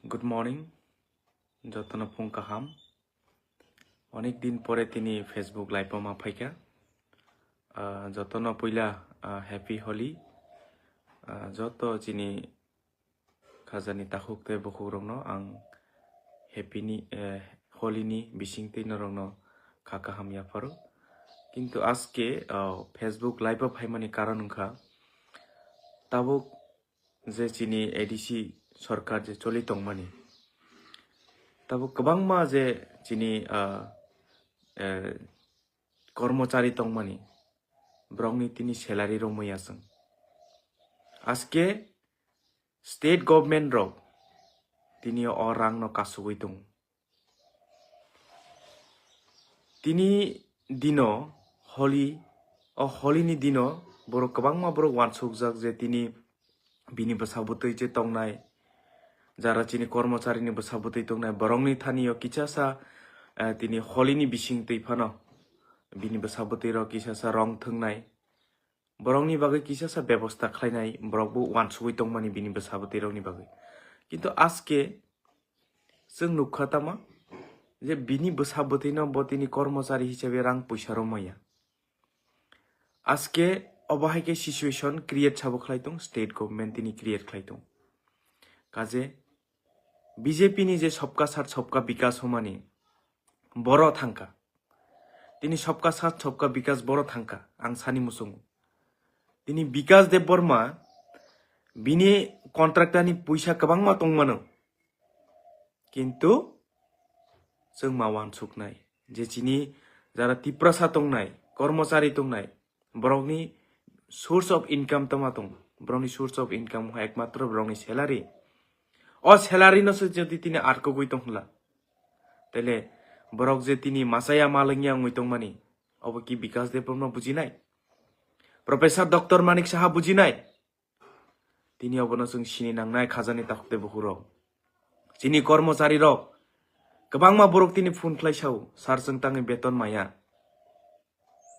good morning যতন ফুং কাহাম অনেক দিন পরে তিনি ফেসবুক লাইভ মা ফাইকা যতন পইলা হ্যাপি হলি যত চিনি খাজানি তাহুকতে বখুরংনো আং হ্যাপিনি হলিনি বিসিংতে নরংনো খাকাহাম ইয়াফারো কিন্তু আজকে ফেসবুক লাইভ ফাইমানি কারণ উনখা তাবুক যে চিনি এডিসি সরকার যে চলিতংমানি তাবো गोबांमा जे चिनी कर्मचारी तंगमानी ब्रंगनी तिनी सैलारी रमैयासं आजके स्टेट गवर्नमेंट रक तिनी अ रांग न कासुगै दं तिनी दिनो हलिनि दिनो बर गोबांमा बर वानसुकजाक जे तिनी बिनि बसाबुतै जे तंगनाय যারা চিনি কর্মচারীনি বসাবতই তংনাই বরংনি থানিও কিছাসা তিনি হলিনি বিসিং তৈফানো বিনি বসাবতই র কিছাসা রং থংনাই বরংনি বাগৈ কিছাসা ব্যবস্থা খাইনাই বরকবো ওয়ানসুগৈ তংমানি বিনি বসাবতই রংনি বাগৈ কিন্তু আজকে जों नुखातामा যে বিনি বসাবতই ন বতিনি কর্মচারী হিসেবে রাং পয়সা রমাইয়া আজকে অবাহাইকে সিচুয়েশন ক্রিয়েট ছাবো খাইতং স্টেট গভর্নমেন্ট তিনি ক্রিয়েট খাইতং কাজে বিজেপি নি যে सबका साथ सबका विकास हमानी बरो थांका तिनी सबका साथ सबका विकास बरो थांका आं सानि मुसुंगु तिनी विकास देव बर्मा बिनि कन्ट्राक्टारनि पैसा गोबांमा दंमानो किन्तु जों मावान सुकनाय जे चिनि जारा तिप्रसा दंनाय कर्मचारी दंनाय बरंनि सोर्स अफ इनकाम तमा दं बरंनि सोर्स अफ इनकाम एकमात्र बरंनि सैलारि सैलारि नसो जदि तिनी आटको गइतों हला तेले बरक जे तिनी मासाया मालंगिया गइतों मानी अब कि विकास देवम बुझिनाय प्रोफेसर डॉक्टर मानिक साहा बुझिनाय तिनी अबनो जों सिनि नांनाय खाजानि ताखते बहुरो चिनि कर्मचारी रक गोबांमा बरक तिनी फुन ख्लायसाव सार जों ताङै बेतन माया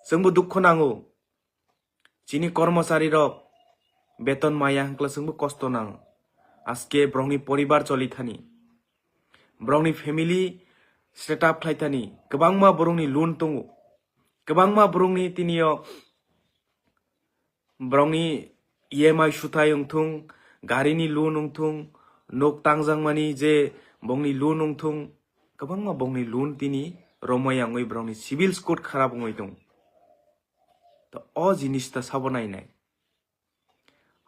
जोंबो दुख नांगौ चिनि कर्मचारी रक बेतन माया हंक्ला जोंबो कष्ट नांगौ आजके ब्रंनि परिवार चलिथानी ब्रंनि फेमिली सेटअप खाइथानी गोबांमा ब्रंनि लोन दङ गोबांमा ब्रंनि तिनियो ब्रंनि EMI सुथाय उंथुं गारिनि लोन उंथुं नक तांजांमानि जे बंनि लोन उंथुं गोबांमा बंनि लोन तिनि रमायांगै ब्रंनि सिविल स्कोर खराब ngै दं तो अ जिनिसता साबनायनाय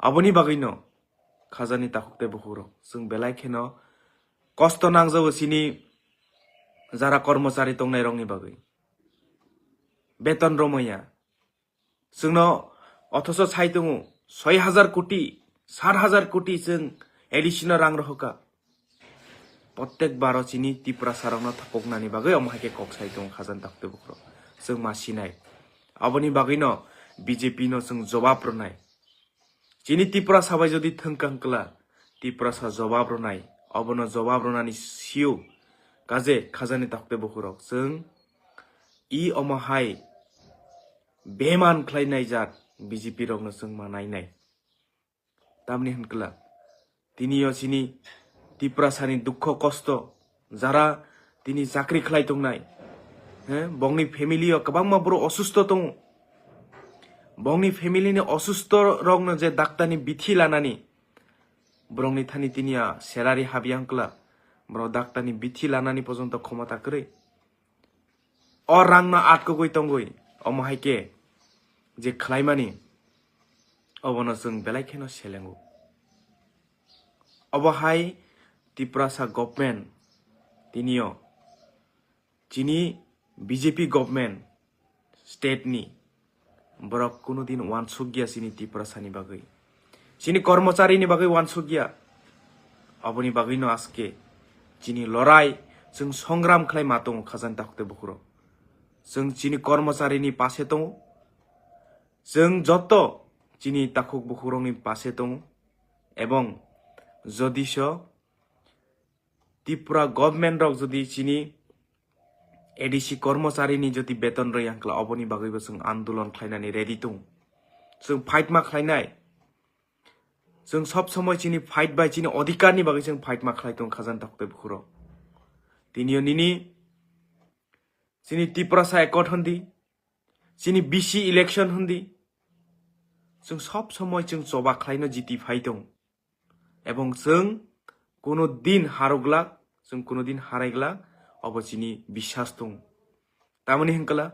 आबनि बागैनो खाजानि ताखुकते बहुरो जों बेलायखेनो कष्ट नांजाबो सिनि जारा कर्मचारी दंनाय रंनि बागै बेतन रमैया जोंनो अथस साइ दङ 6000 कोटी 7000 कोटी जों एडिशनल रां रहका प्रत्येक बारो चिनि तिप्रा सारावनो थापकनानि बागै अमहाके कक्साइ दङ खाजानि ताखुकते बहुरो जों मासिनाय आबनि बागैनो बीजेपी नो जों जवाब रनाय चिनि तिप्रा साबाय जदि थंकांकला तिप्रा सा जवाब रनाय अबनो जवाब रनानि सिउ काजे खाजानि ताखते बहुरो जों इ अमहाय बेमान ख्लायनाय जात बीजेपी रंनो जों मानायनाय तामनि हनकला तिनियो चिनि तिप्रा सानि दुख कष्ट जारा तिनि चाकरी ख्लाय दंनाय बंनि फेमिलियो गोबांमा बर असुस्थ दं बंनि फेमिलिनि असुस्थ रंनो जे डाक्टारनि बिथि लानानि ब्रंनि थानि तिनिया सैलारि हाबियांकला ब्र डाक्टारनि बिथि लानानि पर्यन्त क्षमता करे अ रांना आटको गइ तंगै अमहायके जे खलायमानि अबनो जों बेलायखेनो सेलेंगु अबहाय तिप्रासा गभर्नमेंट तिनियो चिनि बीजेपी गभर्नमेंट स्टेटनि बरक कुनु दिन वानसुगिया सिनि तिप्रासानि बागै चिनि कर्मचारीनि बागै वानसुगिया अबनि बागैनो आजके चिनि लड़ाई जों संग्राम खालाय मातों खाजानि ताखुकते बहुरो जों चिनि कर्मचारीनि पासे दङ जों जत चिनि ताखुक बहुरोंनि पासे दङ एवं जदिस त्रिपुरा गभर्नमेंट रक जदि चिनि एडिसि कर्मचारीनि जदि बेतन रयांकला अबनि बागैबो जों आन्दोलन खालायनानै रेडि दं जों फाइट मा खालायनाय जों सब समय चिनी फाइट बाय चिनी अधिकारनि बागै जों फाइट मा खालाय दं खाजान थाखते बुखुरो दिनियो निनि चिनी तिप्रासा एकट हन्दी चिनी बिसि इलेक्शन हन्दी जों सब समय जों जबा खालायनो जिति फाइ दं एबं जों कोनो दिन हारगला जों कोनो दिन हारायगला अब चिनी বিশ্বাস दं तामानि हंकला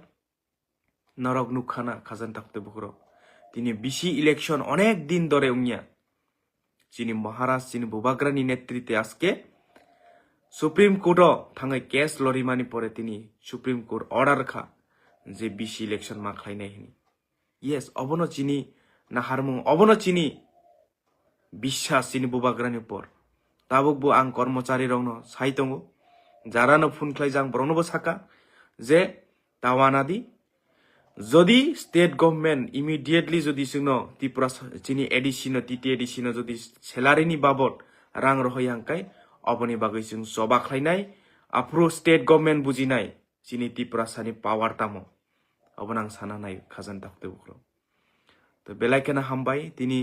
नरक नुखाना खाजान थाखते बुखुरो दिनि बिसि इलेक्शन अनेक दिन दरे उंगिया चिनी महाराज चिनी बुबाग्रानि नेतृत्वे आजके सुप्रीम कोर्ट थांगे केस लरिमानि परे तिनी सुप्रीम कोर्ट ऑर्डर खा जे बिसि इलेक्शन मा खालायनाय हिनि यस अबनो चिनी नाहारमुं अबनो चिनी বিশ্বাস चिनी बुबाग्रानि पर ताबुकबो आं कर्मचारी रौनो साइ दंगो जारानो फुन खालायजां ब्रनोबो साका जे तावानादि যদি স্টেট গভর্নমেন্ট ইমিডিয়েটলি যদি जोंनो त्रिपुरा चिनी एडिसिनो टीटी एडिसिनो যদি सेलारिनि बाबद रां रहोय हांकाय अबनि बागै जों जबा खालायनाय आफ्रो स्टेट गभर्नमेंट बुजिनाय चिनी त्रिपुरा सानि पावार तामो अबन आं साना नाय खाजान दाखते बुख्रो तो बेलायकेना हामबाय दिनि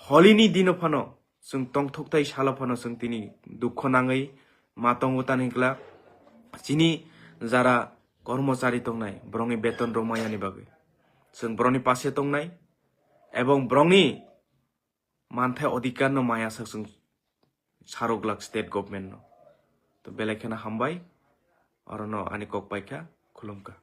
हलिनि दिनो फानो जों तंथकताय साला फानो जों दिनि दुख नाङै मातंगो तानिग्ला चिनी जारा कर्मचारी दंनाय ब्रंनि बेतन रमायानि बागै जों ब्रंनि पासे दंनाय एवं ब्रंनि मानथाय अधिकार न माया जों सारगलाक स्टेट गभर्नमेंट न तो बेलायखेना हामबाय अरनो आनि कक बायखा खुलुमका